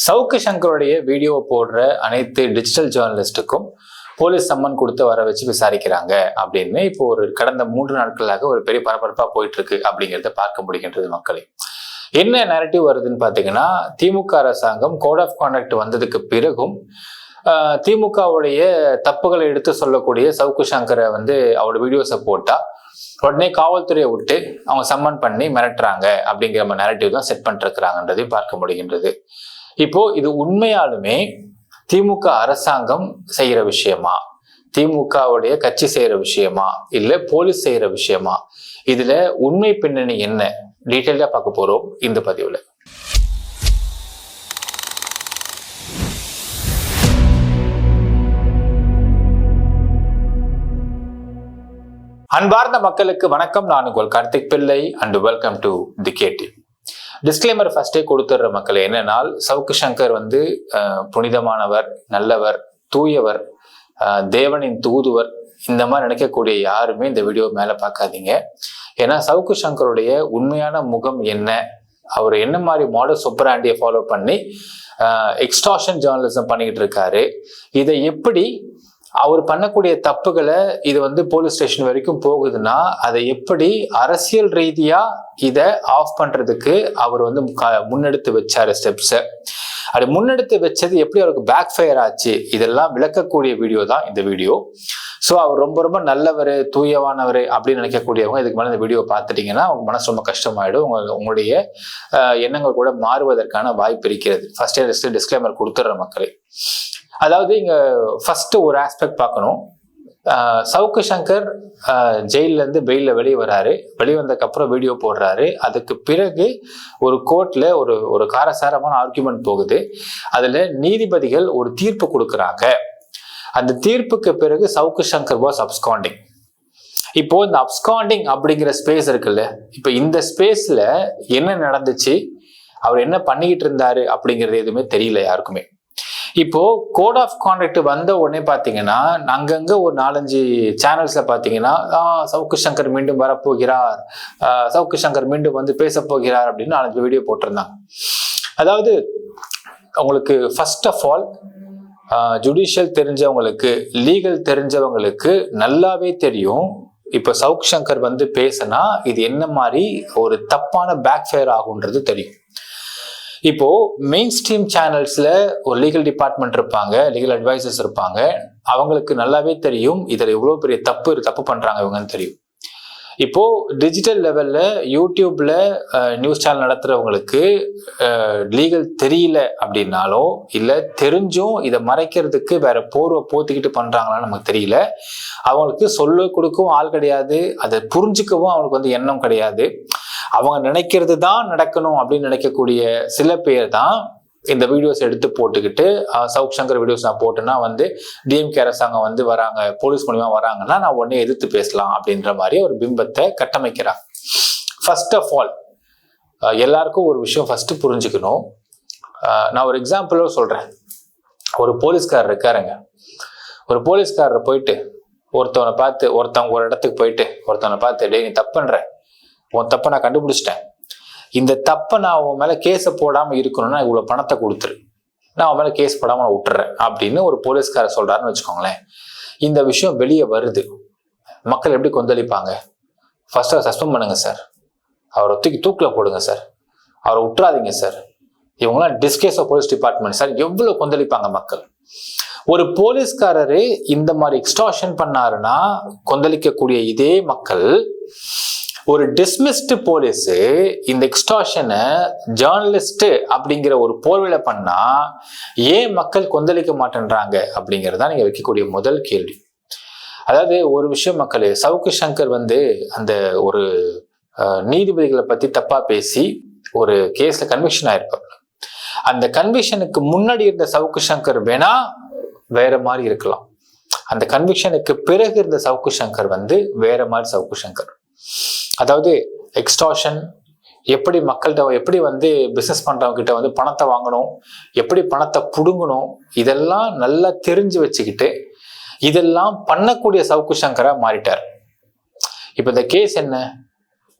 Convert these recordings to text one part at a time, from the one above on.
சவுக்கு சங்கருடைய video போடுற அனைத்து digital ஜேர்னலிஸ்டுக்கும் police summon கொடுத்து வர வச்சு விசாரிக்கிறாங்க அப்படின்னு இப்போ ஒரு கடந்த 3 நாட்களாக ஒரு பெரிய பரபரப்பா போயிட்டு இருக்கு அப்படிங்கிறத பார்க்க முடிகின்றது. மக்களே, என்ன நேரட்டிவ் வருதுன்னு பாத்தீங்கன்னா, திமுக அரசாங்கம் கோட் ஆஃப் கான்டக்ட் வந்ததுக்கு பிறகும் திமுகவுடைய தப்புகளை எடுத்து சொல்லக்கூடிய சவுக்கு சங்கரை அவரோட வீடியோஸை போட்டா உடனே காவல்துறையை விட்டு அவங்க சம்மன் பண்ணி மிரட்டுறாங்க அப்படிங்கிற நேரட்டிவ் தான் செட் பண்ணிட்டு இருக்கிறாங்கன்றதையும் பார்க்க முடிகின்றது. இப்போ இது உண்மையாலுமே திமுக அரசாங்கம் செய்யற விஷயமா, திமுகவுடைய கட்சி செய்யற விஷயமா, இல்ல போலீஸ் செய்யற விஷயமா, இதுல உண்மை பின்னணி என்ன டீட்டெயிலா பார்க்க போறோம் இந்த பதிவுல. அன்பார்ந்த மக்களுக்கு வணக்கம். நான் உங்கள் Karthik Pillai and welcome to the KD. Disclaimer ஃபர்ஸ்டே கொடுத்துடுற மக்கள் என்னன்னா, சவுக்கு சங்கர் புனிதமானவர், நல்லவர், தூயவர், தேவனின் தூதுவர், இந்த மாதிரி நினைக்கக்கூடிய யாருமே இந்த வீடியோ மேல பார்க்காதீங்க. ஏன்னா சவுக்கு சங்கருடைய உண்மையான முகம் என்ன, அவர் என்ன மாதிரி மாடல் சூப்பராண்டியை ஃபாலோ பண்ணி எக்ஸ்டார்ஷன் ஜேர்னலிசம் பண்ணிக்கிட்டு இருக்காரு, இதை எப்படி அவர் பண்ணக்கூடிய தப்புகளை இது போலீஸ் ஸ்டேஷன் வரைக்கும் போகுதுன்னா அதை எப்படி அரசியல் ரீதியா இதை ஆஃப் பண்றதுக்கு அவர் முன்னெடுத்து வச்சாரு ஸ்டெப்ஸை. அது முன்னெடுத்து வச்சது எப்படி அவருக்கு பேக் ஃபயர் ஆச்சு, இதெல்லாம் விளக்கக்கூடிய வீடியோ தான் இந்த வீடியோ. ஸோ அவர் ரொம்ப ரொம்ப நல்லவர், தூயவானவர் அப்படின்னு நினைக்கக்கூடியவங்க இதுக்கு மேலே இந்த வீடியோ பார்த்துட்டீங்கன்னா அவங்க மனசு ரொம்ப கஷ்டமாயிடும். உங்களுடைய எண்ணங்கள் கூட மாறுவதற்கான வாய்ப்பு இருக்கிறது. ஃபர்ஸ்டே டிஸ்க்ளைமர் கொடுத்துடுற மக்களே. அதாவது இங்க ஃபர்ஸ்ட் ஒரு ஆஸ்பெக்ட் பார்க்கணும். சவுக்கு சங்கர் ஜெயில இருந்து பெயில வெளியே வராரு. வெளியே வந்ததுக்கு அப்புறம் வீடியோ போடுறாரு. அதுக்கு பிறகு ஒரு கோர்ட்ல ஒரு காரசாரமான ஆர்குமெண்ட் போகுது. அதுல நீதிபதிகள் ஒரு தீர்ப்பு கொடுக்குறாங்க. அந்த தீர்ப்புக்கு பிறகு சவுக்கு சங்கர் வாஸ் அப்ஸ்காண்டிங். இப்போ இந்த அப்ஸ்காண்டிங் அப்படிங்கிற ஸ்பேஸ் இருக்குல்ல, இப்போ இந்த ஸ்பேஸ்ல என்ன நடந்துச்சு, அவர் என்ன பண்ணிக்கிட்டு இருந்தாரு அப்படிங்கிறது எதுவுமே தெரியல யாருக்குமே. இப்போ கோட் ஆஃப் கான்டக்ட் வந்த உடனே பாத்தீங்கன்னா அங்கங்க ஒரு 4-5 சேனல்ஸ்ல பாத்தீங்கன்னா சவுக்கு சங்கர் மீண்டும் வரப்போகிறார், சவுக்கு சங்கர் மீண்டும் பேச போகிறார் அப்படின்னு 4-5 வீடியோ போட்டிருந்தாங்க. அதாவது உங்களுக்கு ஃபர்ஸ்ட் ஆஃப் ஆல் ஜுடிஷியல் தெரிஞ்சவங்களுக்கு, லீகல் தெரிஞ்சவங்களுக்கு நல்லாவே தெரியும் இப்ப சவுக்கு சங்கர் பேசினா இது என்ன மாதிரி ஒரு தப்பான பேக் ஃபயர் ஆகுன்றது தெரியும். இப்போ மெயின் ஸ்ட்ரீம் சேனல்ஸ்ல ஒரு லீகல் டிபார்ட்மெண்ட் இருப்பாங்க, லீகல் அட்வைசர்ஸ் இருப்பாங்க. அவங்களுக்கு நல்லாவே தெரியும் இதுல எவ்வளவு பெரிய தப்பு பண்றாங்க இவங்கன்னு தெரியும். இப்போ டிஜிட்டல் லெவல்ல யூடியூப்ல நியூஸ் சேனல் நடத்துறவங்களுக்கு லீகல் தெரியல அப்படின்னாலோ இல்ல தெரிஞ்சும் இதை மறைக்கிறதுக்கு வேற போர்வை போத்திக்கிட்டு பண்றாங்களான்னு நமக்கு தெரியல. அவங்களுக்கு சொல்ல கொடுக்கவும் ஆள் கிடையாது, அதை புரிஞ்சுக்கவும் அவங்களுக்கு எண்ணம் கிடையாது. அவங்க நினைக்கிறது தான் நடக்கணும் அப்படின்னு நினைக்கக்கூடிய சில பேர் தான் இந்த வீடியோஸ் எடுத்து போட்டுக்கிட்டு சவுக்கு சங்கர் வீடியோஸ் நான் போட்டேன்னா டிஎம்கே அரசாங்கம் வராங்க, போலீஸ் மூலியமா வராங்கன்னா நான் உடனே எதிர்த்து பேசலாம் அப்படின்ற மாதிரி ஒரு பிம்பத்தை கட்டமைக்கிறாங்க. ஃபர்ஸ்ட் ஆஃப் ஆல் எல்லாருக்கும் ஒரு விஷயம் ஃபர்ஸ்ட் புரிஞ்சுக்கணும். நான் ஒரு எக்ஸாம்பிளோ சொல்றேன். ஒரு போலீஸ்காரர் இருக்காருங்க. ஒரு போலீஸ்காரர் போயிட்டு ஒருத்தவங்க ஒரு இடத்துக்கு போயிட்டு ஒருத்தவனை பார்த்து, டேய் நீ தப்பு பண்ற, உன் தப்பை நான் கண்டுபிடிச்சிட்டேன், இந்த தப்பை நான் உன் மேல கேஸை போடாம இருக்கணும்னா இவ்வளவு பணத்தை கொடுத்துரு, நான் உன் மேல கேஸ் போடாம நான் விட்டுறேன் அப்படின்னு ஒரு போலீஸ்காரர் சொல்றாருன்னு வச்சுக்கோங்களேன். இந்த விஷயம் வெளியே வருது, மக்கள் எப்படி கொந்தளிப்பாங்க? ஃபர்ஸ்ட் அவரை சஸ்பெண்ட் பண்ணுங்க சார், அவரை தூக்கில போடுங்க சார், அவரை விட்டுறாதீங்க சார், இவங்களாம் disguise of police department sir, எவ்வளவு கொந்தளிப்பாங்க மக்கள். ஒரு போலீஸ்காரரு இந்த மாதிரி எக்ஸ்டார்ஷன் பண்ணாருன்னா கொந்தளிக்கக்கூடிய இதே மக்கள், ஒரு டிஸ்மிஸ்டு போலீஸ் இந்த எக்ஸ்டார்ஷனை ஜேர்னலிஸ்ட் அப்படிங்கிற ஒரு போர்வையில பண்ணா ஏன் மக்கள் கொந்தளிக்க மாட்டேன்றாங்க அப்படிங்கிறதா நீங்க வைக்கக்கூடிய முதல் கேள்வி. அதாவது ஒரு விஷயம் மக்களே, சவுக்கு சங்கர் அந்த ஒரு நீதிபதிகளை பத்தி தப்பா பேசி ஒரு கேஸ்ல கன்விக்ஷன் ஆயிருப்பாங்க. அந்த கன்விக்ஷனுக்கு முன்னாடி இருந்த சவுக்கு சங்கர் வேணா வேற மாதிரி இருக்கலாம். அந்த கன்விக்ஷனுக்கு பிறகு இருந்த சவுக்கு சங்கர் வேற மாதிரி சவுக்கு சங்கர். அதாவது எக்ஸ்டார்ஷன் எப்படி மக்கள்கிட்ட எப்படி பிசினஸ் பண்றவங்க கிட்ட பணத்தை வாங்கணும், எப்படி பணத்தை புடுங்கணும், இதெல்லாம் நல்லா தெரிஞ்சு வச்சுக்கிட்டு இதெல்லாம் பண்ணக்கூடிய சவுக்கு சங்கரா மாறிட்டார். இப்ப இந்த கேஸ் என்ன,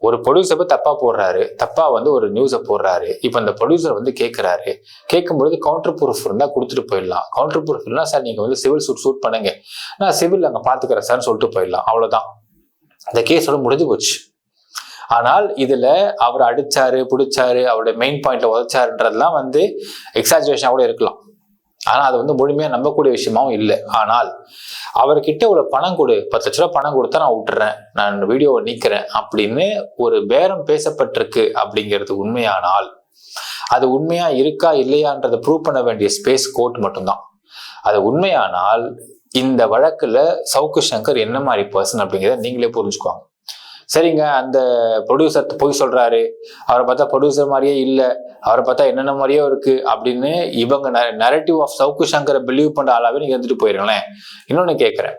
ஒரு ப்ரொடியூசர் தப்பா போடுறாரு, தப்பா வந்து ஒரு நியூஸை போடுறாரு. இப்போ அந்த ப்ரொடியூசர் வந்து கேட்கிறாரு, கேட்கும்பொழுது கவுண்டர் ப்ரூஃப் இருந்தா கொடுத்துட்டு போயிடலாம். கவுண்டர் ப்ரூஃப் இல்லைன்னா சார் நீங்க வந்து சிவில் சூட் பண்ணுங்க, நான் சிவில் அங்க பாத்துக்கிறேன் சார்னு சொல்லிட்டு போயிடலாம். அவ்வளவுதான், இந்த கேஸோட முடிஞ்சு போச்சு. ஆனால் இதுல அவர் அடிச்சாரு, பிடிச்சாரு, அவருடைய மெயின் பாயிண்ட்ல உதைச்சாருன்றதுலாம் வந்து எக்ஸாஜரேஷனா கூட இருக்கலாம். ஆனா அது வந்து முழுமையா நம்பக்கூடிய விஷயமாவும் இல்லை. ஆனால் அவர்கிட்ட ஒரு பணம் கொடு, 10 லட்ச ரூபாய் பணம் கொடுத்தா நான் விட்டுறேன், நான் வீடியோவை நீக்கிறேன் அப்படின்னு ஒரு பேரம் பேசப்பட்டிருக்கு அப்படிங்கிறது உண்மையானால், அது உண்மையா இருக்கா இல்லையான்றதை ப்ரூவ் பண்ண வேண்டிய ஸ்பேஸ் கோர்ட் மட்டும்தான். அது உண்மையானால் இந்த வழக்குல சவுக்கு சங்கர் என்ன மாதிரி பர்சன் அப்படிங்கிறத நீங்களே புரிஞ்சுக்குவாங்க. சரிங்க, அந்த ப்ரொடியூசர் போய் சொல்றாரு, அவரை பார்த்தா ப்ரொடியூசர் மாதிரியே இல்லை, அவரை பார்த்தா என்னென்ன மாதிரியே இருக்கு அப்படின்னு இவங்க நரேட்டிவ் ஆஃப் சவுக்கு சங்கரை பிலீவ் பண்ற ஆளாவே நீங்க இருந்துட்டு போயிருங்களேன். இன்னொன்னு கேட்கிறேன்,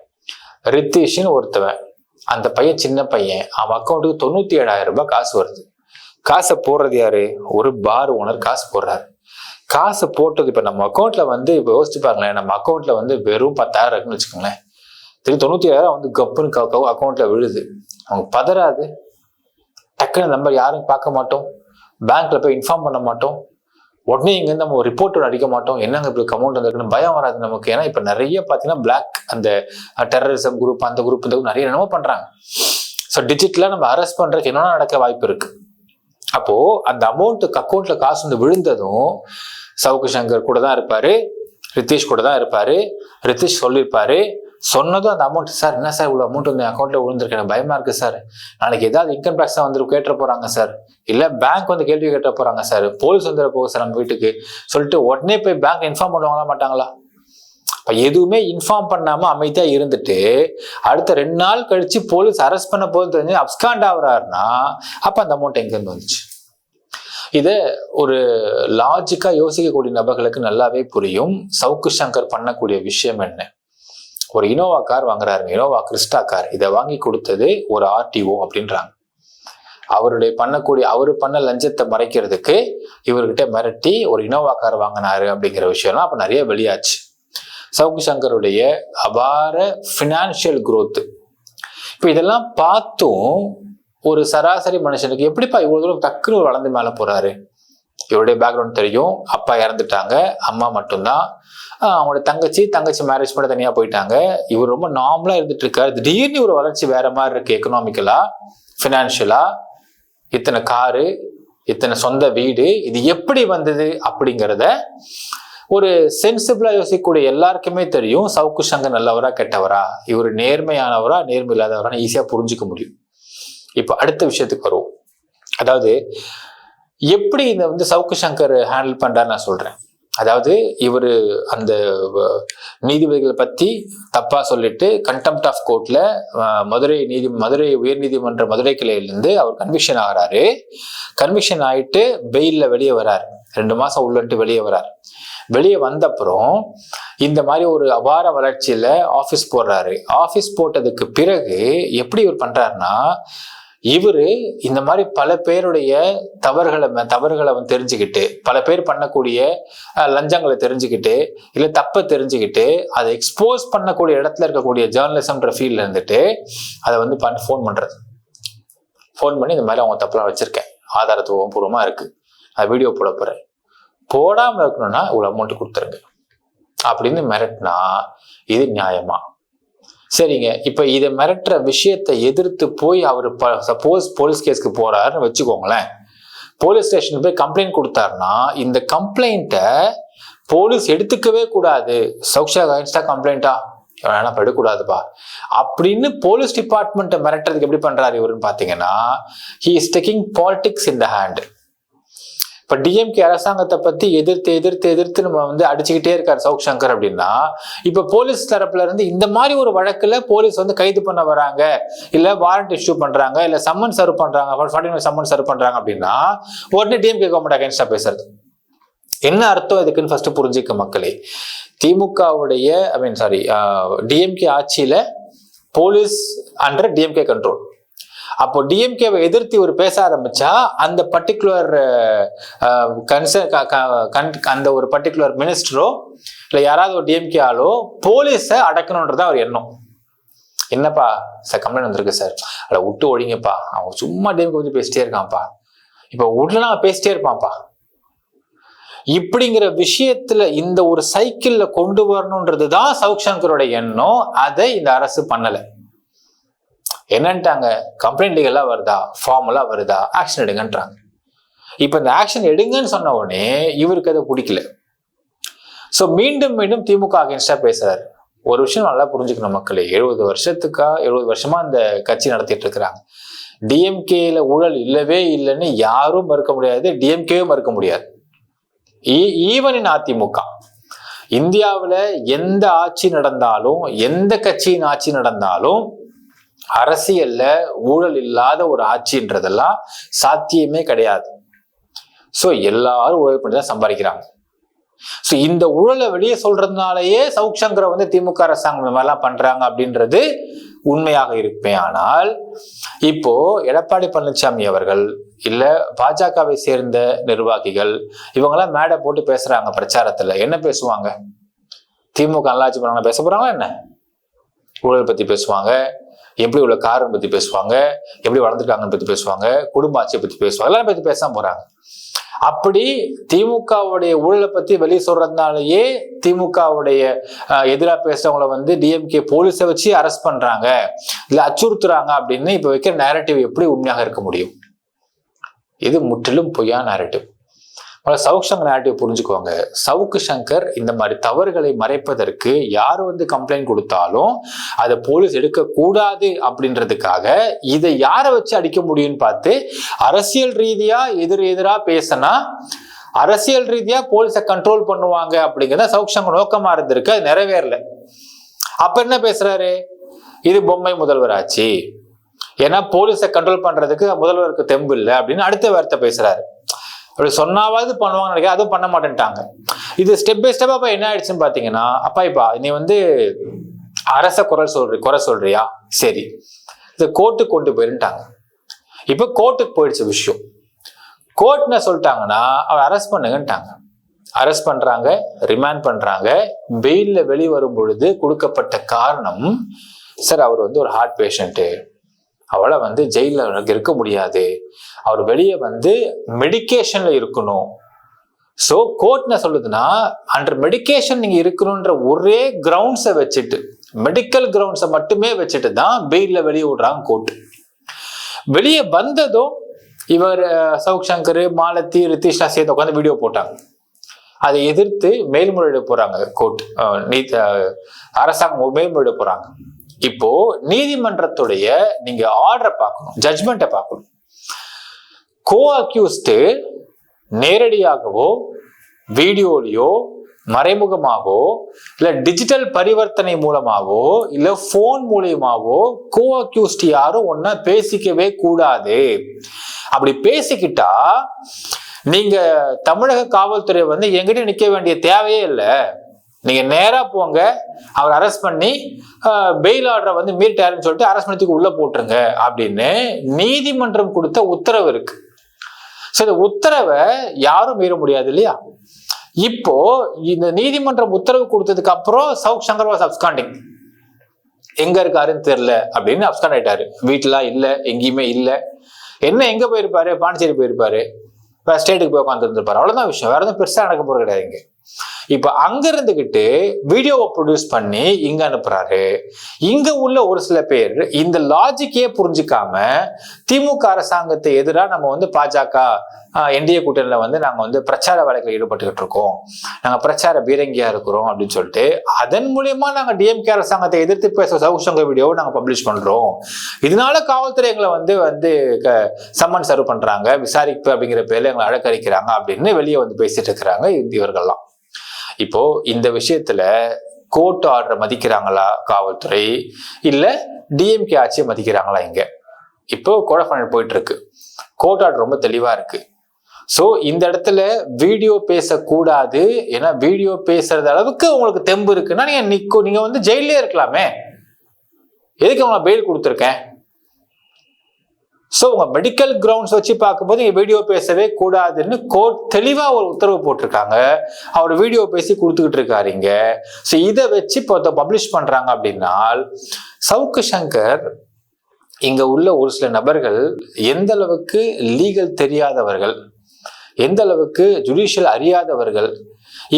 ரித்தீஷ்னு ஒருத்தவன், அந்த பையன் சின்ன பையன், அவன் அக்கௌண்ட்டுக்கு 97,000 ரூபாய் காசு வருது. காசை போடுறது யாரு? ஒரு பார் ஓனர் காசு போடுறாரு. காசு போட்டது இப்ப நம்ம அக்கௌண்ட்ல வந்து இப்ப யோசிச்சு பாருங்களேன், நம்ம அக்கௌண்ட்ல வந்து வெறும் 10,000 இருக்குன்னு வச்சுக்கோங்களேன், 97,000 வந்து கப்புன்னு அக்கௌண்ட்ல விழுது. அவங்க பதறாது, டக்குன்னு நம்பர் யாரும் பார்க்க மாட்டோம், பேங்க்ல போய் இன்ஃபார்ம் பண்ண மாட்டோம், உடனே இங்க நம்ம ஒரு ரிப்போர்ட் அடிக்க மாட்டோம், என்னங்க இப்படி அமௌண்ட் வந்துருக்குன்னு பயம் வராது நமக்கு. ஏன்னா இப்ப நிறைய பாத்தீங்கன்னா பிளாக் அந்த டெரரிசம் குரூப், அந்த குரூப் இந்த நிறைய என்னமோ பண்றாங்க. ஸோ டிஜிட்டலா நம்ம அரெஸ்ட் பண்றதுக்கு என்னென்ன நடக்க வாய்ப்பு இருக்கு. அப்போ அந்த அமௌண்ட்டுக்கு அக்கௌண்ட்ல காசு வந்து விழுந்ததும் சவுக்கு சங்கர் கூட தான் இருப்பாரு, ரித்தீஷ் கூட தான் இருப்பாரு. ரித்தீஷ் சொல்லியிருப்பாரு, சொன்னதும் அந்த அமௌண்ட், சார் என்ன சார் இவ்வளவு அமௌண்ட் வந்து அக்கௌண்ட்ல விழுந்திருக்கேன், பயமா இருக்கு சார், நாளைக்கு ஏதாவது இன்கம் டேக்ஸ் வந்து கேட்ட போறாங்க சார், இல்ல பேங்க் வந்து கேள்வி கேட்ட போறாங்க சார், போலீஸ் வந்து போகுது சார் நம்ம வீட்டுக்கு சொல்லிட்டு உடனே போய் பேங்க் இன்ஃபார்ம் பண்ணுவாங்களா மாட்டாங்களா? எதுவுமே இன்ஃபார்ம் பண்ணாம அமைதியா இருந்துட்டு அடுத்த 2 நாள் கழிச்சு போலீஸ் அரெஸ்ட் பண்ண போது தெரிஞ்சு அப்ஸ்காண்ட் ஆகுறாருன்னா அப்ப அந்த அமௌண்ட் எங்க இருந்து வந்துச்சு? இது ஒரு லாஜிக்கா யோசிக்கக்கூடிய நபர்களுக்கு நல்லாவே புரியும் சவுக்கு சங்கர் பண்ணக்கூடிய விஷயம் என்ன. ஒரு இனோவா கார் வாங்குறாரு, இனோவா கிறிஸ்டா கார், இதை வாங்கி கொடுத்தது ஒரு ஆர்டிஓ அப்படின்றாங்க. அவரு பண்ண லஞ்சத்தை மறைக்கிறதுக்கு இவர்கிட்ட மிரட்டி ஒரு இனோவா கார் வாங்கினாரு அப்படிங்கிற விஷயம்லாம் அப்ப நிறைய வெளியாச்சு. சவுக்கு சங்கருடைய அபார பினான்சியல் குரோத். இப்ப இதெல்லாம் பார்த்தும் ஒரு சராசரி மனுஷனுக்கு எப்படிப்பா இவ்வளவு தூரம் டக்குன்னு ஒரு வளர்ந்து மேல போறாரு? இவருடைய பேக்ரவுண்ட் தெரியும், அப்பா இறந்துட்டாங்க, அம்மா மட்டும்தான், அவங்களோட தங்கச்சி மேரேஜ் பண்ண தனியா போயிட்டாங்க, இவர் ரொம்ப நார்மலா இருந்துட்டு இருக்காரு. திடீர்னு ஒரு வளர்ச்சி வேற மாதிரி இருக்கு, எக்கனாமிக்கலா, பினான்சியலா, இத்தனை காரு, இத்தனை சொந்த வீடு, இது எப்படி வந்தது அப்படிங்கிறத ஒரு சென்சிபிளா யோசிக்கக்கூடிய எல்லாருக்குமே தெரியும். சவுக்கு சங்கர் நல்லவரா கெட்டவரா, இவர் நேர்மையானவரா நேர்மை இல்லாதவரா ஈஸியா புரிஞ்சுக்க முடியும். இப்ப அடுத்த விஷயத்துக்கு வருவோம். அதாவது எப்படி இந்த வந்து சவுக்கு சங்கர் ஹேண்டில் பண்றாரு நான் சொல்றேன். அதாவது இவரு அந்த நீதிபதிகளை பத்தி தப்பா சொல்லிட்டு கண்டெம்ட் ஆஃப் கோர்ட்ல மதுரை உயர்நீதிமன்ற மதுரை கிளையிலிருந்து அவர் கன்விக்ஷன் ஆகிறாரு. கன்விக்ஷன் ஆயிட்டு பெயில்ல வெளியே வராரு, 2 மாசம் உள்ளன்ட்டு வெளியே வராரு. வெளியே வந்தப்புறம் இந்த மாதிரி ஒரு அபார வளர்ச்சியில ஆபீஸ் போடுறாரு. ஆபீஸ் போட்டதுக்கு பிறகு எப்படி இவர் பண்றாருன்னா, இவரு இந்த மாதிரி பல பேருடைய தவறுகளை தெரிஞ்சுக்கிட்டு, பல பேர் பண்ணக்கூடிய லஞ்சங்களை தெரிஞ்சுக்கிட்டு, இல்ல தப்ப தெரிஞ்சுக்கிட்டு, அதை எக்ஸ்போஸ் பண்ணக்கூடிய இடத்துல இருக்கக்கூடிய ஜேர்னலிசம்ன்ற ஃபீல்ட்ல இருந்துட்டு அதை வந்து ஃபோன் பண்றது. ஃபோன் பண்ணி இந்த மாதிரி அவங்க தப்பெல்லாம் வச்சிருக்கேன், ஆதாரத்துவம் பூர்வமா இருக்கு, அது வீடியோ போட போறேன், போடாம இருக்கணும்னா இவ்வளவு அமௌண்ட் கொடுத்துருங்க அப்படின்னு மிரட்டினா இது நியாயமா? சரிங்க, இப்ப இதை மிரட்டுற விஷயத்தை எதிர்த்து போய் அவரு சப்போஸ் போலீஸ் கேஸ்க்கு போறாருன்னு வச்சுக்கோங்களேன், போலீஸ் ஸ்டேஷன் போய் கம்ப்ளைண்ட் கொடுத்தாருன்னா இந்த கம்ப்ளைண்ட்டை போலீஸ் எடுத்துக்கவே கூடாது. சவுக்ஷா அகைன்ஸ்டா கம்ப்ளைண்டா, வேணா எடுக்கூடாதுப்பா அப்படின்னு போலீஸ் டிபார்ட்மெண்ட்டை மிரட்டுறதுக்கு எப்படி பண்றாரு இவருன்னு பாத்தீங்கன்னா, he is taking politics in the hand. இப்ப டிஎம்கே அரசாங்கத்தை பத்தி எதிர்த்து நம்ம வந்து அடிச்சுக்கிட்டே இருக்காரு சவுக் சங்கர் அப்படின்னா, இப்ப போலீஸ் தரப்புல இருந்து இந்த மாதிரி ஒரு வழக்குல போலீஸ் வந்து கைது பண்ண வராங்க, இல்ல வாரண்ட் இஷ்யூ பண்றாங்க, இல்ல சம்மன் சர்வ் பண்றாங்க, சம்மன் சர்வ் பண்றாங்க அப்படின்னா உடனே டிஎம்கே கவர்மெண்ட் அகைன்ஸ்டா பேசுறது என்ன அர்த்தம் இதுக்குன்னு ஃபர்ஸ்ட் புரிஞ்சுக்க மக்களே. திமுகவுடைய டிஎம்கே ஆட்சியில போலீஸ் அண்டர் டிஎம்கே கண்ட்ரோல். அப்போ டிஎம்கேவை எதிர்த்து ஒரு பேச ஆரம்பிச்சா அந்த பர்டிகுலர் அந்த ஒரு பர்டிகுலர் மினிஸ்டரோ இல்ல யாராவது ஒரு டிஎம்கே ஆளோ போலீஸை அடக்கணும்ன்றத அவர் எண்ணம். என்னப்பா சார் கம்ப்ளைண்ட் வந்திருக்கு சார், அதை விட்டு ஒழிங்கப்பா, அவன் சும்மா டிஎம்கே பத்தி பேசிட்டே இருக்கான்ப்பா, இப்ப விட்டுலாம் பேசிட்டே இருப்பான்ப்பா. இப்படிங்கிற விஷயத்துல இந்த ஒரு சைக்கிள்ல கொண்டு வரணும்ன்றதுதான் சவுக் சங்கரோட எண்ணம். அதை இந்த அரசு பண்ணல. என்னன்ட்டாங்க, கம்ப்ளைண்ட் லீகலா வருதா, ஃபார்முலா வருதா, ஆக்ஷன் எடுங்கன்றாங்க. இப்ப இந்த ஆக்ஷன் எடுங்கன்னு சொன்ன உடனே இவருக்கு அதை பிடிக்கல. சோ மீண்டும் மீண்டும் திமுக அகேன்ஸ்டா பேசுறாரு. ஒரு விஷயம் நல்லா புரிஞ்சுக்கணும் மக்களே, 70 வருஷமா இந்த கட்சி நடத்திட்டு இருக்கிறாங்க. டிஎம்கேல ஊழல் இல்லவே இல்லைன்னு யாரும் மறுக்க முடியாது, டிஎம்கேவும் மறுக்க முடியாது. ஈவன் இன் அதிமுக, இந்தியாவில எந்த ஆட்சி நடந்தாலும், எந்த கட்சியின் ஆட்சி நடந்தாலும் அரசியல்ல ஊழல் இல்லாத ஒரு ஆட்சின்றதெல்லாம் சாத்தியமே கிடையாது. சோ எல்லாரும் ஊழல் பண்ணி தான் சம்பாதிக்கிறாங்க. சோ இந்த ஊழலை வெளியே சொல்றதுனாலயே சவுக் சங்கரை வந்து திமுக அரசாங்கம் இந்த மாதிரிலாம் பண்றாங்க அப்படின்றது உண்மையாக இருப்பேன். ஆனால் இப்போ எடப்பாடி பழனிசாமி அவர்கள் இல்ல பாஜகவை சேர்ந்த நிர்வாகிகள் இவங்கெல்லாம் மேடை போட்டு பேசுறாங்க பிரச்சாரத்துல. என்ன பேசுவாங்க? திமுக நல்லாட்சி பண்ணாங்க பேச போறாங்களா என்ன? ஊழல் பத்தி பேசுவாங்க, எப்படி உள்ள காரணம் பத்தி பேசுவாங்க, எப்படி வளர்ந்துருக்காங்கன்னு பத்தி பேசுவாங்க, குடும்ப ஆட்சியை பத்தி பேசுவாங்க, எல்லாம் பத்தி பேச போறாங்க. அப்படி திமுகவுடைய ஊழலை பத்தி வெளியே சொல்றதுனாலயே திமுகவுடைய எதிராக பேசுறவங்களை வந்து டிஎம்கே போலீஸை வச்சு அரெஸ்ட் பண்றாங்க, இல்ல அச்சுறுத்துறாங்க அப்படின்னு இப்ப வைக்கிற நேரட்டிவ் எப்படி உண்மையாக இருக்க முடியும்? இது முற்றிலும் பொய்யா நேரட்டிவ். சவுக் சங்கர் நேரட்டிவ் புரிஞ்சுக்குவாங்க. சவுக் சங்கர் இந்த மாதிரி தவறுகளை மறைப்பதற்கு யார் வந்து கம்ப்ளைண்ட் கொடுத்தாலும் அதை போலீஸ் எடுக்க கூடாது அப்படின்றதுக்காக இதை யாரை வச்சு அடிக்க முடியும்னு பார்த்து அரசியல் ரீதியா எதிரா பேசினா அரசியல் ரீதியா போலீஸை கண்ட்ரோல் பண்ணுவாங்க அப்படிங்கிறத சவுக் சங்கர் நோக்கமா இருந்திருக்கு. அது நிறைவேறல. அப்ப என்ன பேசுறாரு? இது பொம்மை முதல்வர் ஆட்சி, ஏன்னா போலீஸை கண்ட்ரோல் பண்றதுக்கு முதல்வருக்கு தெம்பு இல்லை அப்படின்னு அடுத்த வார்த்தை பேசுறாரு. அப்படி சொன்னாவது பண்ணுவாங்க நினைக்க, அதுவும் பண்ண மாட்டேன்ட்டாங்க. இது ஸ்டெப் பை ஸ்டெப்பா அப்ப என்ன ஆயிடுச்சுன்னு பாத்தீங்கன்னா, அப்பா நீ வந்து அரச குறை சொல்றியா, சரி இது கோர்ட்டுக்கு கொண்டு போயிருட்டாங்க. இப்ப கோர்ட்டுக்கு போயிடுச்சு விஷயம். கோர்ட் என்ன சொல்லிட்டாங்கன்னா அவர் அரெஸ்ட் பண்ணுங்கன்ட்டாங்க. அரெஸ்ட் பண்றாங்க, ரிமாண்ட் பண்றாங்க. பெயில்ல வெளியே வரும் பொழுது கொடுக்கப்பட்ட காரணம், சார் அவர் வந்து ஒரு ஹார்ட் பேஷண்ட்டு, அவளை வந்து ஜெயில இருக்க முடியாது, அவர் வெளியே வந்து மெடிக்கேஷன்ல இருக்கணும். சோ கோர்ட் என்ன சொல்லுதுன்னா, அண்டர் மெடிக்கேஷன் நீங்க இருக்கணும்ன்ற ஒரே கிரவுண்ட்ஸை வச்சுட்டு, மெடிக்கல் கிரவுண்ட்ஸை மட்டுமே வச்சுட்டு தான் பெயில்ல வெளியே விடுறாங்க கோர்ட். வெளியே வந்ததும் இவர் சவுக் சங்கர், மாலத்தி, ரித்திஷ்லாம் சேர்ந்து உட்காந்து வீடியோ போட்டாங்க. அதை எதிர்த்து மேல்முறையிட போறாங்க கோர்ட், அரசாங்கம் மேல்முறையிட போறாங்க. இப்போ நீதிமன்றத்துடைய நீங்க ஆர்டரை பார்க்கணும், ஜட்ஜ்மெண்ட்டை பார்க்கணும். கோ அக்யூஸ்டு நேரடியாகவோ வீடியோலையோ மறைமுகமாகவோ இல்ல டிஜிட்டல் பரிவர்த்தனை மூலமாவோ இல்ல போன் மூலியமாவோ கோ அக்யூஸ்ட் யாரும் ஒன்னா பேசிக்கவே கூடாது. அப்படி பேசிக்கிட்டா நீங்க தமிழக காவல்துறை வந்து எங்கிட்ட நிக்க வேண்டிய தேவையே இல்லை. நீங்க நேரா போங்க, அவர் அரெஸ்ட் பண்ணி பெயில் ஆர்டரை வந்து மீறிட்டாருன்னு சொல்லிட்டு அரெஸ்ட் பண்ணி உள்ள போட்டுருங்க அப்படின்னு நீதிமன்றம் கொடுத்த உத்தரவு இருக்கு. இந்த உத்தரவை யாரும் மீற முடியாது இல்லையா? இப்போ இந்த நீதிமன்றம் உத்தரவு கொடுத்ததுக்கு அப்புறம் சவுக் சங்கர் வாஸ் அப்ஸ்காண்டிங். எங்க இருக்காருன்னு தெரியல அப்படின்னு அப்ஸ்காண்ட் ஆயிட்டாரு. வீட்டுல இல்ல, எங்கேயுமே இல்ல. என்ன எங்க போயிருப்பாரு? பாண்டிச்சேரி போயிருப்பாரு, ஸ்டேட்டுக்கு போய் உட்காந்து இருந்திருப்பாரு. அவ்வளவுதான் விஷயம், வேற எதுவும் பெருசா நடக்க போறது கிடையாது. இப்ப அங்க இருந்துகிட்டு வீடியோவை ப்ரொடியூஸ் பண்ணி இங்க அனுப்புறாரு. இங்க உள்ள ஒரு சில பேர் இந்த லாஜிக்கே புரிஞ்சுக்காம திமுக அரசாங்கத்தை எதிராக நம்ம வந்து பாஜக என்டிஏ கூட்டணியில வந்து நாங்க வந்து பிரச்சார வேலைகளில் ஈடுபட்டுக்கிட்டு இருக்கோம், நாங்க பிரச்சார பீரங்கியா இருக்கிறோம் அப்படின்னு சொல்லிட்டு அதன் மூலியமா நாங்க டிஎம்கே அரசாங்கத்தை எதிர்த்து பேச சவுக் சங்கர் வீடியோவை நாங்க பப்ளிஷ் பண்றோம். இதனால காவல்துறை எங்களை வந்து சம்மன் சர்வ் பண்றாங்க, விசாரிப்பு அப்படிங்கிற பேர்ல எங்களை அழக்கரிக்கிறாங்க அப்படின்னு வெளியே வந்து பேசிட்டு இருக்கிறாங்க இவர்கள்லாம். இப்போ இந்த விஷயத்துல கோர்ட் ஆர்டரை மதிக்கிறாங்களா காவல்துறை, இல்ல டிஎம்கே ஆட்சியை மதிக்கிறாங்களா? இங்க இப்போ குழப்பம் போயிட்டு இருக்கு. கோர்ட் ஆர்டர் ரொம்ப தெளிவா இருக்கு. சோ இந்த இடத்துல வீடியோ பேசக்கூடாது, ஏன்னா வீடியோ பேசுறது அளவுக்கு உங்களுக்கு தெம்பு இருக்குன்னா நீங்க வந்து ஜெயிலே இருக்கலாமே. எதுக்கு அவங்க பெயில் கொடுத்துருக்கேன்? ஸோ உங்க மெடிக்கல் கிரவுண்ட்ஸ் வச்சு பார்க்கும்போது இங்க வீடியோ பேசவே கூடாதுன்னு கோர்ட் தெளிவா ஒரு உத்தரவு போட்டிருக்காங்க. அவர் வீடியோ பேசி கொடுத்துக்கிட்டு இருக்காருங்க. ஸோ இதை வச்சு இப்போ பப்ளிஷ் பண்றாங்க அப்படின்னா சவுக்கு சங்கர் இங்க உள்ள ஒரு சில நபர்கள் எந்த அளவுக்கு லீகல் தெரியாதவர்கள், எந்த அளவுக்கு ஜுடிஷியல் அறியாதவர்கள்.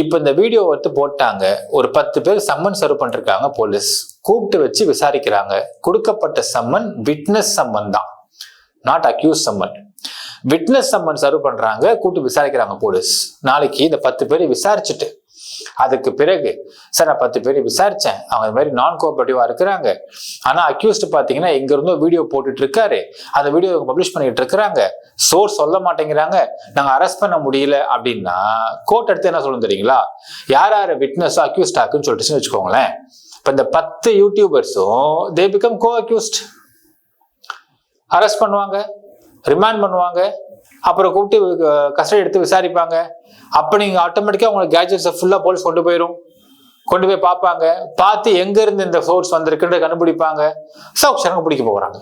இப்ப இந்த வீடியோ எடுத்து போட்டாங்க, ஒரு 10 பேர் சம்மன் சர்வ் பண்ணிருக்காங்க. போலீஸ் கூப்பிட்டு வச்சு விசாரிக்கிறாங்க. கொடுக்கப்பட்ட சம்மன் விட்னஸ் சம்மன் தான், not accuse summon. Witness summon serve பண்றாங்க, கூப்பிட்டு விசாரிக்கிறாங்க போலீஸ். நாளைக்கு இந்த 10 பேரை விசாரிச்சுட்டு அதுக்கு பிறகு சார் நான் 10 பேரை விசாரிச்சேன், அவங்க இந்த மாதிரி நான் கோஆபரேட்டிவா இருக்கிறாங்க, ஆனா அக்யூஸ்ட் பாத்தீங்கன்னா எங்க இருந்தோ வீடியோ போட்டுட்டு இருக்காரு, அந்த வீடியோ பப்ளிஷ் பண்ணிட்டு இருக்கிறாங்க, சோர்ஸ் சொல்ல மாட்டேங்கிறாங்க, நாங்க அரெஸ்ட் பண்ண முடியல அப்படின்னா கோர்ட் எடுத்து என்ன சொல்லும் தெரியுங்களா? யார் யார் விட்னஸ் அக்யூஸ்ட் ஆக்குன்னு சொல்லிட்டு வச்சுக்கோங்களேன். இப்ப இந்த 10 யூடியூபர்ஸும் they become co accused. Arrest பண்ணுவாங்க, ரிமாண்ட் பண்ணுவாங்க, அப்புறம் கூப்பிட்டு கஸ்டடி எடுத்து விசாரிப்பாங்க. அப்ப நீங்க ஆட்டோமேட்டிக்கா உங்களுக்கு கேஜெட்ஸை ஃபுல்லா போலீஸ் கொண்டு போய் பார்ப்பாங்க. பார்த்து எங்க இருந்து இந்த சோர்ஸ் வந்திருக்குன்ற கண்டுபிடிப்பாங்க. சவுக்கு சங்கர் பிடிக்க போறாங்க.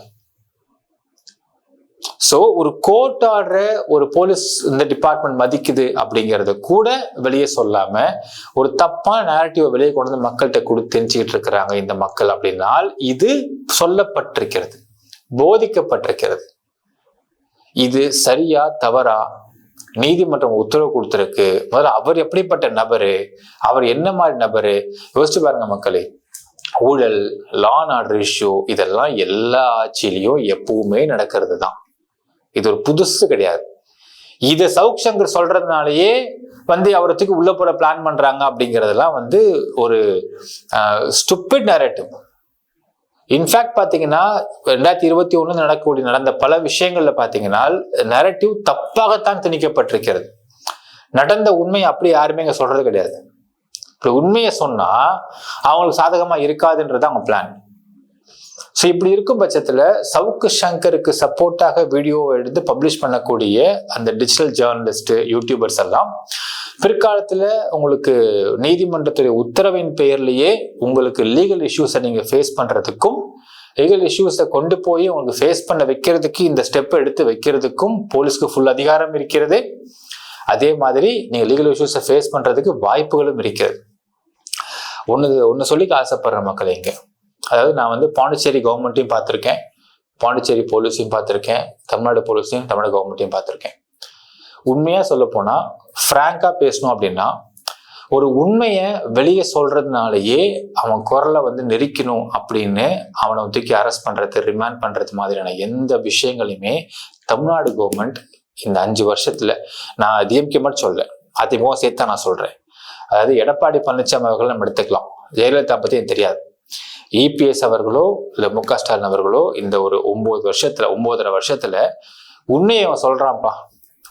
சோ ஒரு கோர்ட் ஆர்டரை ஒரு போலீஸ் இந்த டிபார்ட்மெண்ட் மதிக்குது அப்படிங்கறத கூட வெளியே சொல்லாம ஒரு தப்பான நேரட்டிவ் வெளியே கொண்டு வந்து மக்கள்கிட்ட கொடுத்து தெரிஞ்சுக்கிட்டு இருக்கிறாங்க இந்த மக்கள். அப்படின்னால் இது சொல்லப்பட்டிருக்கிறது, போதிக்கப்பட்டிருக்கிறது. இது சரியா தவறா? நீதிமன்றம் உத்தரவு கொடுத்திருக்கு. முதல்ல அவர் எப்படிப்பட்ட நபரு, அவர் என்ன மாதிரி நபரு யோசிச்சு பாருங்க மக்களே. ஊழல், லா அண்ட் ஆர்டர் இஷ்யூ இதெல்லாம் எல்லா ஆட்சியிலையும் எப்பவுமே நடக்கிறது தான். இது ஒரு புதுசு கிடையாது. இதை சவுக் சங்கர் சொல்றதுனாலயே அவரத்துக்கு உள்ள போட பிளான் பண்றாங்க அப்படிங்கறதெல்லாம் ஒரு ஸ்டூபிட் நரேட்டிவ். இன்ஃபேக்ட் பாத்தீங்கன்னா 2021 நடந்த பல விஷயங்கள்ல பாத்தீங்கன்னா நரேட்டிவ் தப்பாகத்தான் திணிக்கப்பட்டிருக்கிறது. நடந்த உண்மை அப்படி யாருமே இங்க சொல்றது கிடையாது. இப்படி உண்மையை சொன்னா அவங்களுக்கு சாதகமா இருக்காதுன்றது அவங்க பிளான். ஸோ இப்படி இருக்கும் பட்சத்துல சவுக்கு சங்கருக்கு சப்போர்ட்டாக வீடியோ எடுத்து பப்ளிஷ் பண்ணக்கூடிய அந்த டிஜிட்டல் ஜேர்னலிஸ்ட், யூடியூபர்ஸ் எல்லாம் பிற்காலத்துல உங்களுக்கு நீதிமன்றத்துடைய உத்தரவின் பெயர்லயே உங்களுக்கு லீகல் இஷ்யூஸை நீங்க ஃபேஸ் பண்றதுக்கும், லீகல் இஷ்யூஸை கொண்டு போய் உங்களுக்கு ஃபேஸ் பண்ண வைக்கிறதுக்கு, இந்த ஸ்டெப் எடுத்து வைக்கிறதுக்கும் போலீஸ்க்கு ஃபுல் அதிகாரம் இருக்கிறது. அதே மாதிரி நீங்க லீகல் இஷ்யூஸை ஃபேஸ் பண்றதுக்கு வாய்ப்புகளும் இருக்கிறது. ஒன்னு சொல்லிக்க ஆசைப்படுற மக்கள் இங்க, அதாவது நான் பாண்டிச்சேரி கவர்மெண்ட்டையும் பார்த்திருக்கேன், பாண்டிச்சேரி போலீஸையும் பார்த்திருக்கேன், தமிழ்நாடு போலீஸையும் தமிழ்நாடு கவர்மெண்ட்டையும் பார்த்திருக்கேன். உண்மையா சொல்ல போனா பிராங்கா பேசணும் அப்படின்னா ஒரு உண்மையை வெளியே சொல்றதுனாலயே அவன் குரலை நெரிக்கணும் அப்படின்னு அவனை தூக்கி அரெஸ்ட் பண்றது, ரிமாண்ட் பண்றது மாதிரியான எந்த விஷயங்களையுமே தமிழ்நாடு கவர்மெண்ட் இந்த 5 வருஷத்துல, நான் டிஎம்கே மட்டும் சொல்ல, அதிமுக சேர்த்தா நான் சொல்றேன், அதாவது எடப்பாடி பழனிசாமி அவர்கள் நம்ம எடுத்துக்கலாம், ஜெயலலிதா பத்தி எனக்கு தெரியாது, இபிஎஸ் அவர்களோ இல்ல முக ஸ்டாலின் அவர்களோ இந்த ஒரு 9.5 வருஷத்துல உண்மையை அவன் சொல்றான்ப்பா,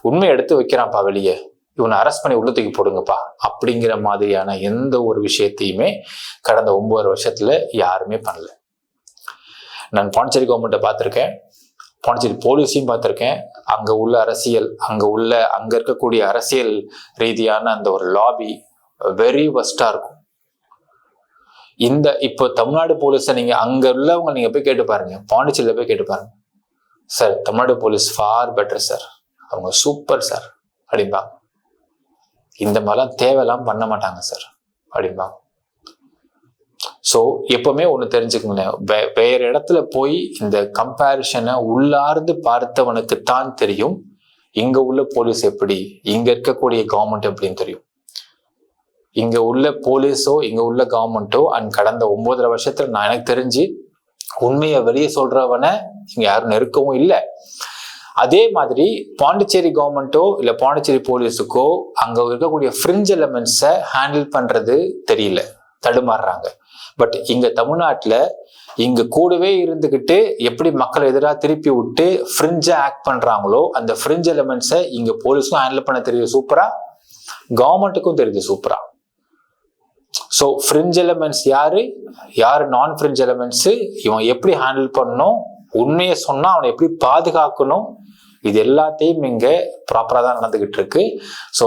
உண்மையை எடுத்து வைக்கிறான்ப்பா வெளியே, இவனை அரெஸ்ட் பண்ணி உள்ள தூக்கி போடுங்கப்பா அப்படிங்கிற மாதிரியான எந்த ஒரு விஷயத்தையுமே கடந்த 9 வருஷத்துல யாருமே பண்ணல. நான் பாண்டிச்சேரி கவர்மெண்ட்டை பார்த்திருக்கேன், பாண்டிச்சேரி போலீஸையும் பார்த்திருக்கேன். அங்க உள்ள அரசியல், அங்க இருக்கக்கூடிய அரசியல் ரீதியான அந்த ஒரு லாபி வெரி வஸ்டா இருக்கும். இப்போ தமிழ்நாடு போலீஸை நீங்க அங்க உள்ளவங்க நீங்க போய் கேட்டு பாருங்க, பாண்டிச்சேரியில போய் கேட்டு பாருங்க, sir Tamil Nadu police for better sir, அவங்க சூப்பர் சார் அப்படிம்பாங்க. இந்த மாதிரிலாம் தேவையெல்லாம் பண்ண மாட்டாங்க சார் அப்படிம்பாங்க. ஸோ எப்பவுமே ஒன்று தெரிஞ்சுக்கோங்களேன், வேற இடத்துல போய் இந்த கம்பேரிஷனை உள்ளார்ந்து பார்த்தவனுக்குத்தான் தெரியும் இங்க உள்ள போலீஸ் எப்படி, இங்க இருக்கக்கூடிய கவர்மெண்ட் எப்படின்னு தெரியும். இங்க உள்ள போலீஸோ இங்க உள்ள கவர்மெண்ட்டோ அண்ட் கடந்த 9.5 வருஷத்துல நான் எனக்கு தெரிஞ்சு உண்மையை வெளியே சொல்றவனை இங்க யாரும் நெருக்கவும் இல்லை. அதே மாதிரி பாண்டிச்சேரி கவர்மெண்ட்டோ இல்ல பாண்டிச்சேரி போலீஸுக்கோ அங்க இருக்கக்கூடிய ஃப்ரிஞ்ச் எலிமெண்ட்ஸை ஹேண்டில் பண்றது தெரியல, தடுமாறுறாங்க. பட் இங்க தமிழ்நாட்டுல இங்க கூடவே இருந்துகிட்டு எப்படி மக்கள் எதிராக திருப்பி விட்டு ஃப்ரிஞ்சை ஆக்ட் பண்றாங்களோ அந்த ஃப்ரிஞ்ச் எலிமெண்ட்ஸை இங்க போலீஸுக்கும் ஹேண்டில் பண்ண தெரியுது சூப்பரா, கவர்மெண்ட்டுக்கும் தெரியுது சூப்பரா. ஸோ ஃப்ரிஞ்ச் எலிமெண்ட்ஸ் யாரு நான் ஃப்ரிஞ்ச் எலிமெண்ட்ஸ், இவன் எப்படி ஹேண்டில் பண்ணணும், உண்மையை சொன்னா அவனை எப்படி பாதுகாக்கணும், இது எல்லாத்தையும் இங்க ப்ராப்பரா தான் நடந்துகிட்டு இருக்கு. ஸோ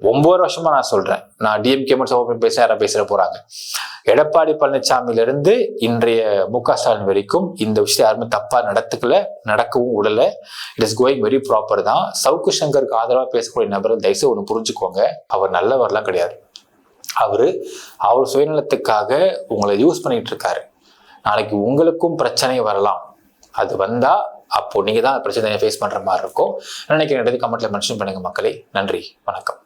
9 வருஷமா நான் சொல்றேன், நான் டிஎம்கே மட்டும் பேச யாரா பேசிட போறாங்க, எடப்பாடி பழனிசாமியிலிருந்து இன்றைய மு.க. ஸ்டாலின் வரைக்கும் இந்த விஷயத்தை யாருமே தப்பா நடக்கவும் விடல. It is going very proper தான். சவுக்கு சங்கருக்கு ஆதரவா பேசக்கூடிய நபர்கள் தயவுசெய்து ஒன்று புரிஞ்சுக்கோங்க, அவர் நல்லவர்லாம் கிடையாது. அவர் சுயநலத்துக்காக உங்களை யூஸ் பண்ணிட்டு இருக்காரு. நாளைக்கு உங்களுக்கும் பிரச்சனை வரலாம். அது வந்தா அப்போ நீங்க தான் பிரச்சனையை ஃபேஸ் பண்ற மாதிரி இருக்கும். நினைக்கிறேன், கமெண்ட்ல மென்ஷன் பண்ணுங்க மக்களே. நன்றி, வணக்கம்.